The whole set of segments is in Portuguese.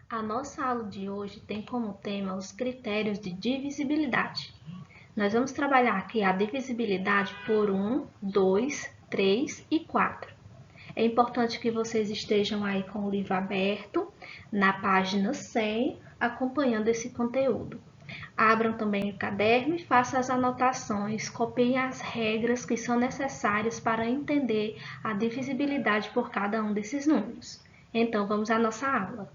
A nossa aula de hoje tem como tema os critérios de divisibilidade. Nós vamos trabalhar aqui a divisibilidade por 1, 2, 3 e 4. É importante que vocês estejam aí com o livro aberto, na página 100, acompanhando esse conteúdo. Abram também o caderno e façam as anotações, copiem as regras que são necessárias para entender a divisibilidade por cada um desses números. Então, vamos à nossa aula.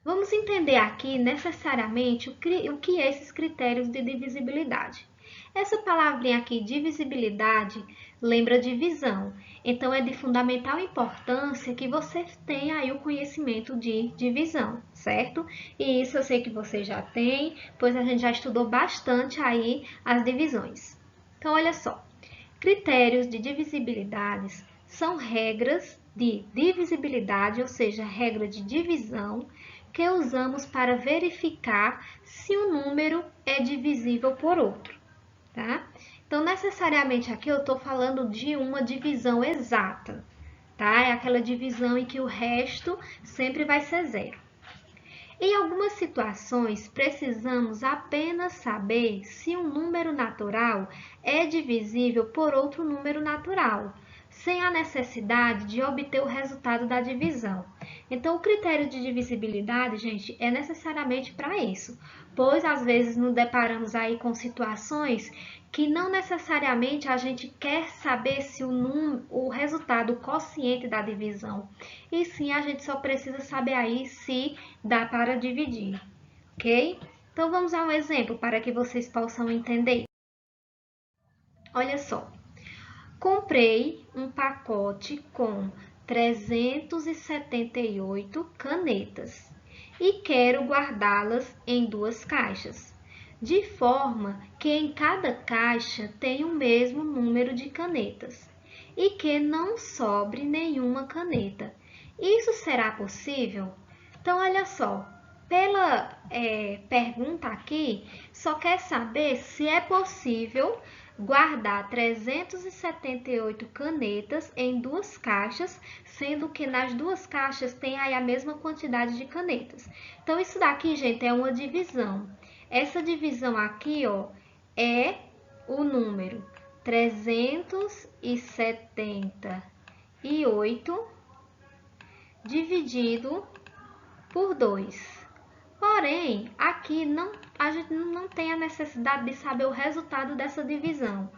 Vamos entender aqui necessariamente o que é esses critérios de divisibilidade. Essa palavrinha aqui, divisibilidade, lembra divisão. Então, é de fundamental importância que você tenha aí o conhecimento de divisão, certo? E isso eu sei que você já tem, pois a gente já estudou bastante aí as divisões. Então, olha só. Critérios de divisibilidades são regras de divisibilidade, ou seja, regra de divisão, que usamos para verificar se um número é divisível por outro, tá? Então, necessariamente aqui eu estou falando de uma divisão exata, tá? É aquela divisão em que o resto sempre vai ser zero. Em algumas situações, precisamos apenas saber se um número natural é divisível por outro número natural, sem a necessidade de obter o resultado da divisão. Então, o critério de divisibilidade, gente, é necessariamente para isso, pois às vezes nos deparamos aí com situações que não necessariamente a gente quer saber se o resultado, o quociente da divisão, e sim a gente só precisa saber aí se dá para dividir, ok? Então vamos a um exemplo para que vocês possam entender. Olha só, comprei um pacote com 378 canetas e quero guardá-las em 2 caixas, de forma que em cada caixa tenha o mesmo número de canetas e que não sobre nenhuma caneta. Isso será possível? Então, olha só, pela pergunta aqui, só quer saber se é possível guardar 378 canetas em 2 caixas, sendo que nas 2 caixas tem aí a mesma quantidade de canetas. Então, isso daqui, gente, é uma divisão. Essa divisão aqui, ó, é o número 378 dividido por 2. Porém, aqui a gente não tem a necessidade de saber o resultado dessa divisão.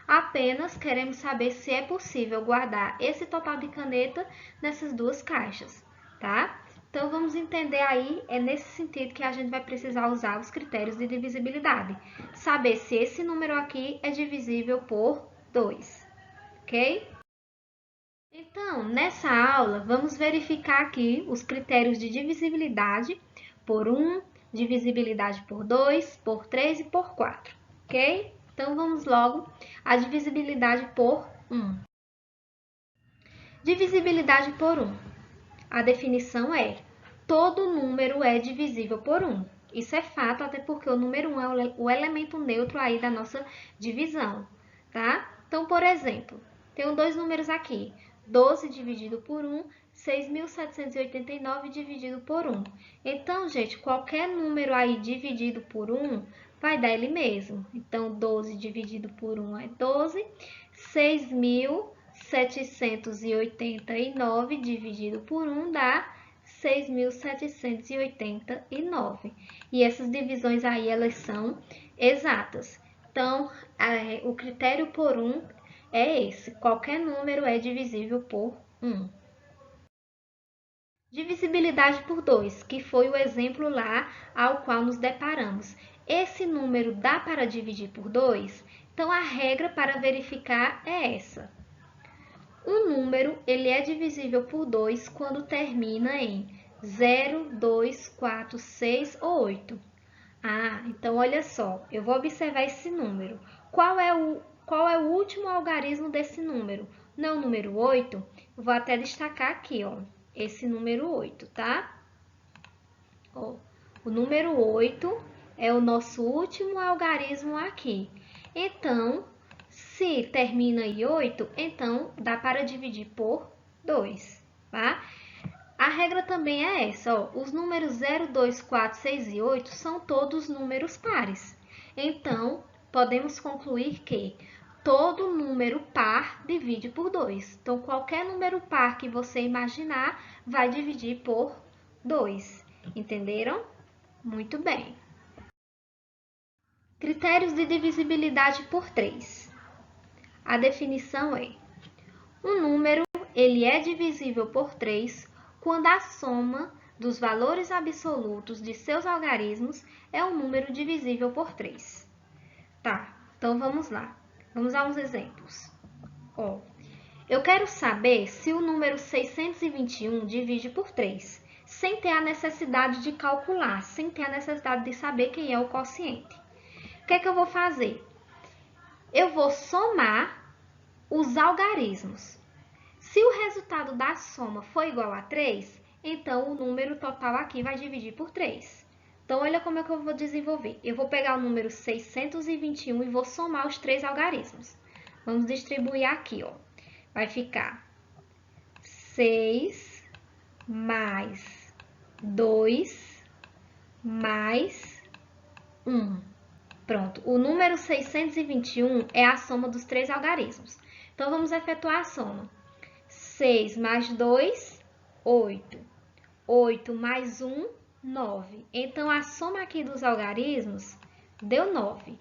Apenas queremos saber se é possível guardar esse total de caneta nessas 2 caixas, tá? Então, vamos entender aí, é nesse sentido que a gente vai precisar usar os critérios de divisibilidade. Saber se esse número aqui é divisível por 2, ok? Então, nessa aula, vamos verificar aqui os critérios de divisibilidade por 1, divisibilidade por 2, por 3 e por 4, ok? Então, vamos logo à divisibilidade por 1. Divisibilidade por 1. A definição é: todo número é divisível por 1. Isso é fato, até porque o número 1 é o elemento neutro aí da nossa divisão, tá? Então, por exemplo, tenho 2 números aqui. 12 dividido por 1, 6.789 dividido por 1. Então, gente, qualquer número aí dividido por 1 vai dar ele mesmo. Então, 12 dividido por 1 é 12. 6.789 dividido por 1 dá 6.789. E essas divisões aí, elas são exatas. Então, o critério por 1 é esse: qualquer número é divisível por 1. Divisibilidade por 2, que foi o exemplo lá ao qual nos deparamos. Esse número dá para dividir por 2? Então, a regra para verificar é essa. Um número ele é divisível por 2 quando termina em 0, 2, 4, 6 ou 8. Ah, então olha só, eu vou observar esse número. Qual é o último algarismo desse número? Não é o número 8? Vou até destacar aqui, ó, esse número 8, tá? Ó, o número 8 é o nosso último algarismo aqui. Então, se termina em 8, então dá para dividir por 2, tá? A regra também é essa, ó. Os números 0, 2, 4, 6 e 8 são todos números pares. Então, podemos concluir que todo número par divide por 2. Então, qualquer número par que você imaginar vai dividir por 2. Entenderam? Muito bem. Critérios de divisibilidade por 3. A definição é: um número ele é divisível por 3 quando a soma dos valores absolutos de seus algarismos é um número divisível por 3. Tá, então vamos lá. Vamos a uns exemplos. Ó, eu quero saber se o número 621 divide por 3, sem ter a necessidade de calcular, sem ter a necessidade de saber quem é o quociente. O que é que eu vou fazer? Eu vou somar os algarismos. Se o resultado da soma for igual a 3, então o número total aqui vai dividir por 3. Então, olha como é que eu vou desenvolver. Eu vou pegar o número 621 e vou somar os 3 algarismos. Vamos distribuir aqui, ó. Vai ficar 6 mais 2 mais 1. Pronto, o número 621 é a soma dos 3 algarismos. Então, vamos efetuar a soma. 6 mais 2, 8. 8 mais 1, 9. Então, a soma aqui dos algarismos deu 9.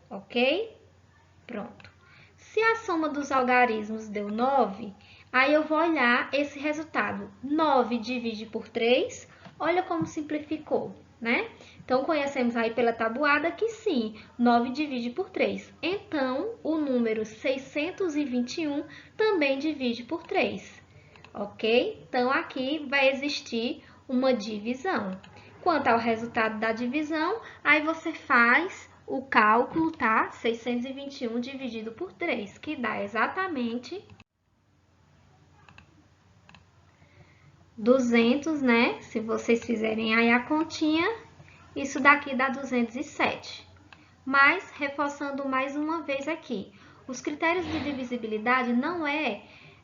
Ok? Pronto. Se a soma dos algarismos deu 9, aí eu vou olhar esse resultado. 9 divide por 3, olha como simplificou, né? Então, conhecemos aí pela tabuada que sim, 9 divide por 3. Então, o número 621 também divide por 3, ok? Então, aqui vai existir uma divisão. Quanto ao resultado da divisão, aí você faz o cálculo, tá? 621 dividido por 3, que dá exatamente 200, né? Se vocês fizerem aí a continha, isso daqui dá 207. Mas, reforçando mais uma vez aqui, os critérios de divisibilidade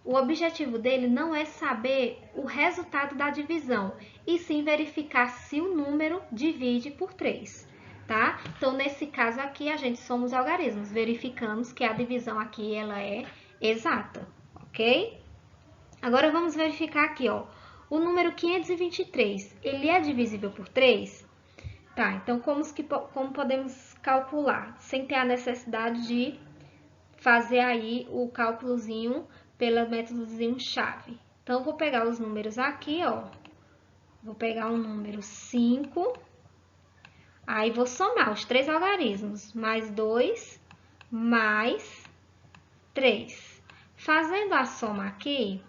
o objetivo dele não é saber o resultado da divisão, e sim verificar se o número divide por 3, tá? Então, nesse caso aqui, a gente soma os algarismos, verificamos que a divisão aqui ela é exata, ok? Agora, vamos verificar aqui, ó. O número 523, ele é divisível por 3? Tá, então como podemos calcular? Sem ter a necessidade de fazer aí o cálculozinho pelo métodozinho chave. Então, vou pegar os números aqui, ó. Vou pegar o número 5, aí vou somar os 3 algarismos, mais 2, mais 3. Fazendo a soma aqui,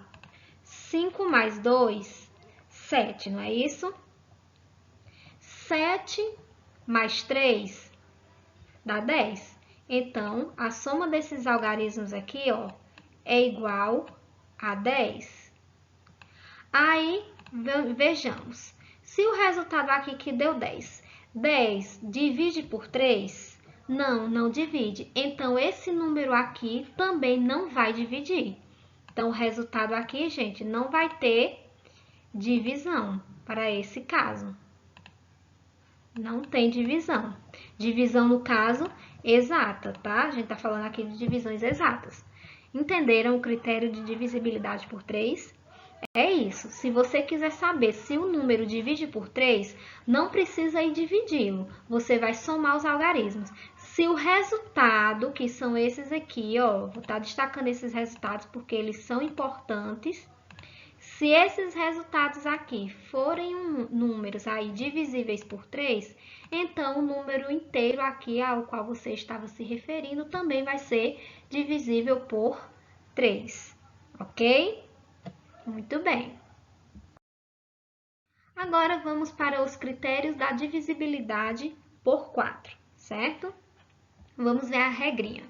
5 mais 2, 7, não é isso? 7 mais 3 dá 10. Então, a soma desses algarismos aqui, ó, é igual a 10. Aí, vejamos. Se o resultado aqui que deu 10, 10 divide por 3? Não, não divide. Então, esse número aqui também não vai dividir. Então, o resultado aqui, gente, não vai ter divisão para esse caso. Não tem divisão. Divisão, no caso, exata, tá? A gente tá falando aqui de divisões exatas. Entenderam o critério de divisibilidade por 3? É isso. Se você quiser saber se o número divide por 3, não precisa ir dividi-lo. Você vai somar os algarismos. Se o resultado, que são esses aqui, ó, vou estar destacando esses resultados porque eles são importantes. Se esses resultados aqui forem números aí divisíveis por 3, então o número inteiro aqui ao qual você estava se referindo também vai ser divisível por 3, ok? Muito bem. Agora vamos para os critérios da divisibilidade por 4, certo? Vamos ver a regrinha.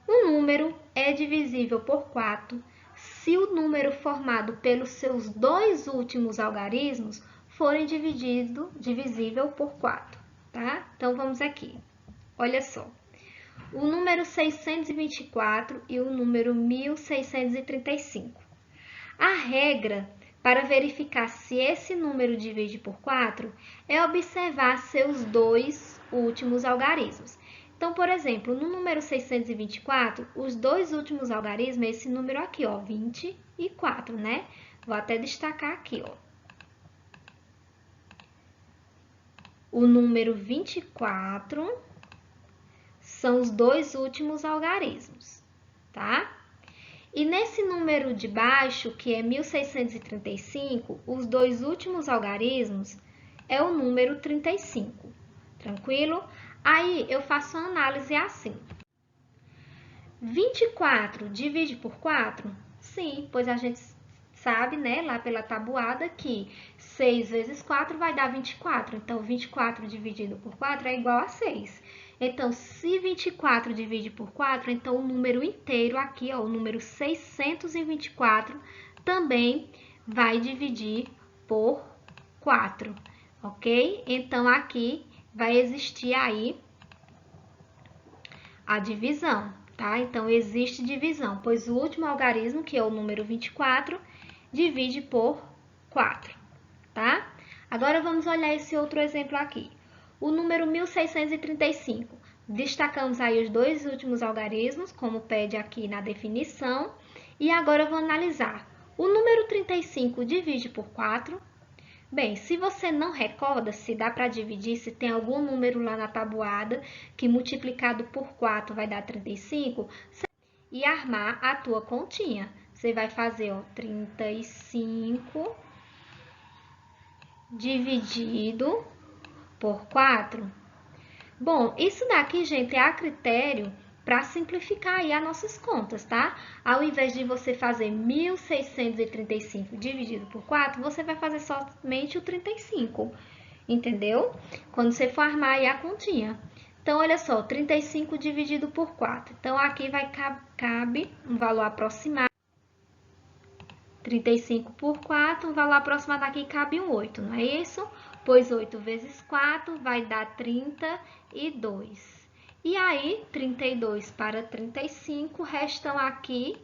Um número é divisível por 4 se o número formado pelos seus 2 últimos algarismos forem divisível por 4, tá? Então, vamos aqui. Olha só. O número 624 e o número 1635. A regra para verificar se esse número divide por 4 é observar seus dois últimos algarismos. Então, por exemplo, no número 624, os dois últimos algarismos é esse número aqui, ó, 24, né? Vou até destacar aqui, ó. O número 24 são os dois últimos algarismos, tá? E nesse número de baixo, que é 1635, os dois últimos algarismos é o número 35, tranquilo? Aí, eu faço uma análise assim. 24 divide por 4? Sim, pois a gente sabe, né, lá pela tabuada, que 6 vezes 4 vai dar 24. Então, 24 dividido por 4 é igual a 6. Então, se 24 divide por 4, então o número inteiro aqui, ó, o número 624, também vai dividir por 4, ok? Então, aqui vai existir aí a divisão, tá? Então, existe divisão, pois o último algarismo, que é o número 24, divide por 4, tá? Agora, vamos olhar esse outro exemplo aqui. O número 1635. Destacamos aí os dois últimos algarismos, como pede aqui na definição. E agora eu vou analisar. O número 35 divide por 4? Bem, se você não recorda se dá para dividir, se tem algum número lá na tabuada que multiplicado por 4 vai dar 35, e armar a tua continha. Você vai fazer, ó, 35 dividido por 4. Bom, isso daqui, gente, é a critério para simplificar aí as nossas contas, tá? Ao invés de você fazer 1635 dividido por 4, você vai fazer somente o 35, entendeu? Quando você for armar aí a continha. Então, olha só, 35 dividido por 4. Então, aqui vai cabe um valor aproximado. 35 por 4, um valor aproximado aqui cabe um 8, não é isso? Pois 8 vezes 4 vai dar 32. E aí, 32 para 35, restam aqui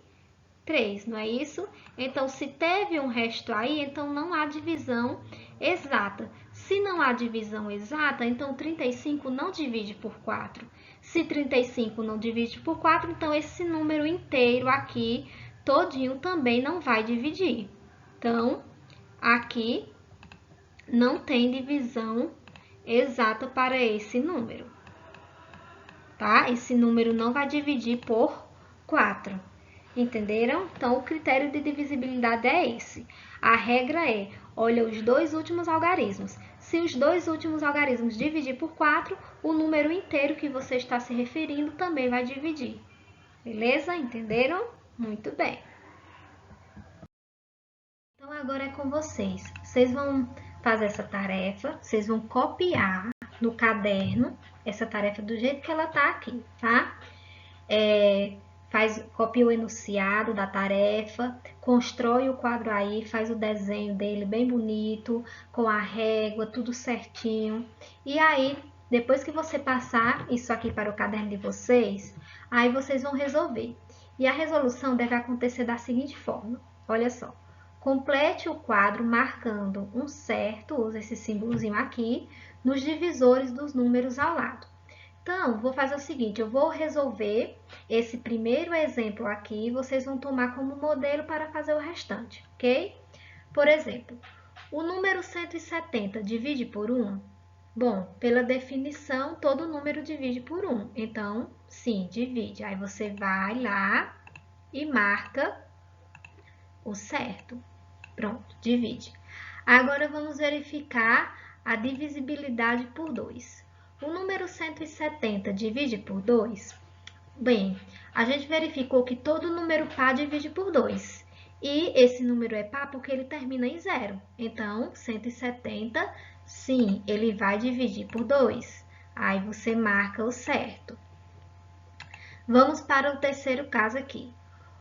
3, não é isso? Então, se teve um resto aí, então não há divisão exata. Se não há divisão exata, então 35 não divide por 4. Se 35 não divide por 4, então esse número inteiro aqui, todinho, também não vai dividir. Então, aqui não tem divisão exata para esse número, tá? Esse número não vai dividir por 4, entenderam? Então, o critério de divisibilidade é esse. A regra é, olha os dois últimos algarismos. Se os dois últimos algarismos dividir por 4, o número inteiro que você está se referindo também vai dividir. Beleza? Entenderam? Muito bem. Então, agora é com vocês. Vocês vão fazer essa tarefa, vocês vão copiar no caderno essa tarefa do jeito que ela tá aqui, tá? Copia o enunciado da tarefa, constrói o quadro aí, faz o desenho dele bem bonito, com a régua, tudo certinho. E aí, depois que você passar isso aqui para o caderno de vocês, aí vocês vão resolver. E a resolução deve acontecer da seguinte forma, olha só. Complete o quadro marcando um certo, usa esse símbolozinho aqui, nos divisores dos números ao lado. Então, vou fazer o seguinte, eu vou resolver esse primeiro exemplo aqui, vocês vão tomar como modelo para fazer o restante, ok? Por exemplo, o número 170 divide por 1? Bom, pela definição, todo número divide por 1, então, sim, divide. Aí você vai lá e marca o certo. Pronto, divide. Agora, vamos verificar a divisibilidade por 2. O número 170 divide por 2? Bem, a gente verificou que todo número par divide por 2. E esse número é par porque ele termina em 0. Então, 170, sim, ele vai dividir por 2. Aí, você marca o certo. Vamos para o terceiro caso aqui.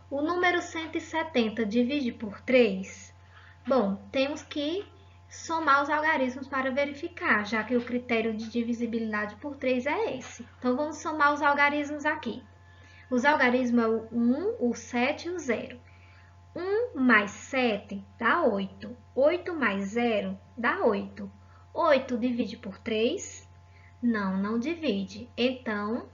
O número 170 divide por 3? Bom, temos que somar os algarismos para verificar, já que o critério de divisibilidade por 3 é esse. Então, vamos somar os algarismos aqui. Os algarismos é o 1, o 7 e o 0. 1 mais 7 dá 8. 8 mais 0 dá 8. 8 divide por 3? Não, não divide. Então,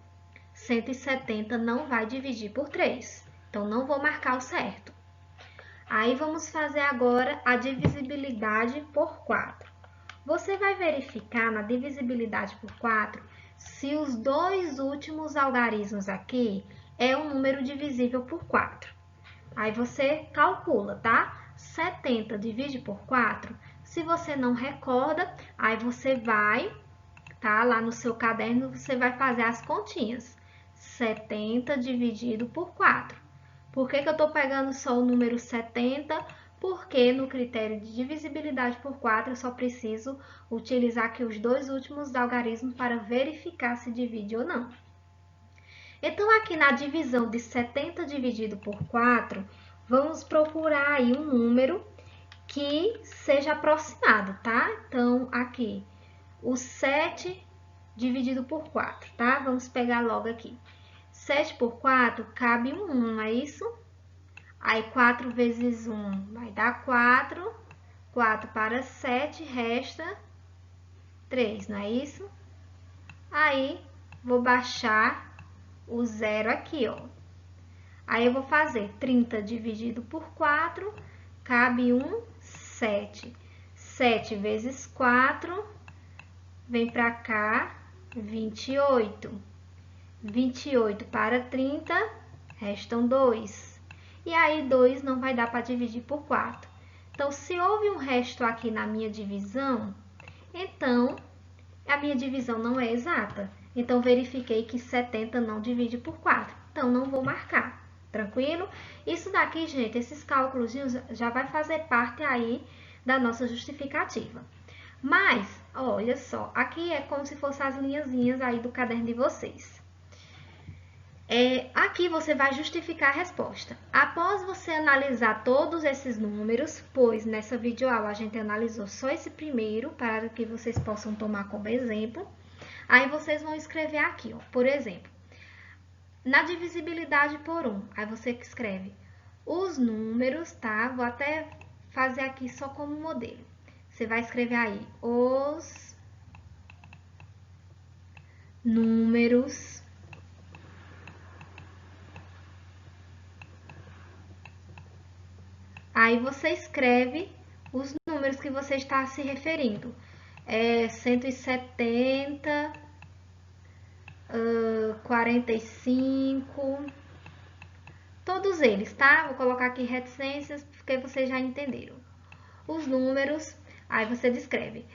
170 não vai dividir por 3. Então, não vou marcar o certo. Aí, vamos fazer agora a divisibilidade por 4. Você vai verificar na divisibilidade por 4 se os dois últimos algarismos aqui é um número divisível por 4. Aí, você calcula, tá? 70 divide por 4. Se você não recorda, aí você vai, tá? Lá no seu caderno, você vai fazer as continhas. 70 dividido por 4. Por que eu estou pegando só o número 70? Porque no critério de divisibilidade por 4, eu só preciso utilizar aqui os dois últimos algarismos para verificar se divide ou não. Então, aqui na divisão de 70 dividido por 4, vamos procurar aí um número que seja aproximado, tá? Então, aqui, o 7 dividido por 4, tá? Vamos pegar logo aqui. 7 por 4 cabe um 1, não é isso? Aí, 4 vezes 1 vai dar 4. 4 para 7, resta 3, não é isso? Aí, vou baixar o 0 aqui, ó. Aí, eu vou fazer 30 dividido por 4, cabe um 7. 7 vezes 4, vem pra cá, 28. 28 para 30, restam 2. E aí, 2 não vai dar para dividir por 4. Então, se houve um resto aqui na minha divisão, então, a minha divisão não é exata. Então, verifiquei que 70 não divide por 4. Então, não vou marcar. Tranquilo? Isso daqui, gente, esses cálculos já vai fazer parte aí da nossa justificativa. Mas, olha só, aqui é como se fossem as linhazinhas aí do caderno de vocês. Aqui você vai justificar a resposta. Após você analisar todos esses números, pois nessa videoaula a gente analisou só esse primeiro, para que vocês possam tomar como exemplo, aí vocês vão escrever aqui, ó, por exemplo, na divisibilidade por 1, aí você escreve os números, tá? Vou até fazer aqui só como modelo. Você vai escrever aí os números aí você escreve os números que você está se referindo. 170, 45, todos eles, tá? Vou colocar aqui reticências, porque vocês já entenderam. Os números, aí você descreve.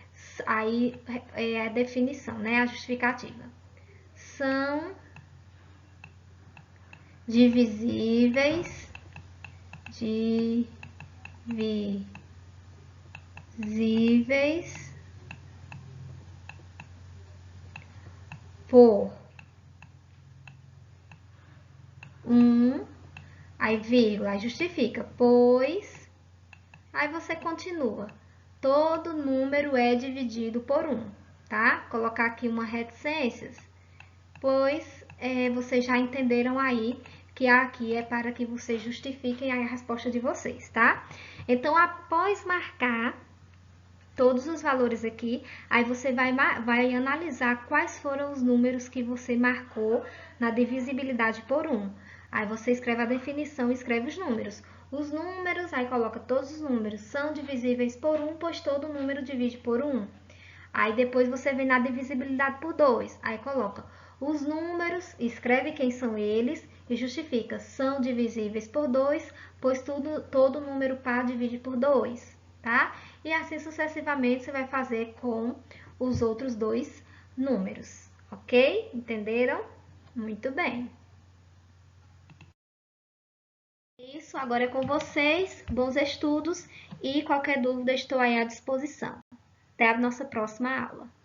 Aí é a definição, né? A justificativa. São divisíveis por 1, aí vírgula, aí justifica, pois, aí você continua. Todo número é dividido por 1, tá? Colocar aqui uma reticências, pois vocês já entenderam aí que aqui é para que vocês justifiquem a resposta de vocês, tá? Então, após marcar todos os valores aqui, aí você vai analisar quais foram os números que você marcou na divisibilidade por 1. Aí você escreve a definição e escreve os números. Os números, aí coloca todos os números, são divisíveis por 1, pois todo número divide por 1. Aí depois você vem na divisibilidade por 2, aí coloca os números, escreve quem são eles e justifica, são divisíveis por 2, pois todo número par divide por 2, tá? E assim sucessivamente você vai fazer com os outros dois números, ok? Entenderam? Muito bem. Isso, agora é com vocês, bons estudos e qualquer dúvida estou aí à disposição. Até a nossa próxima aula.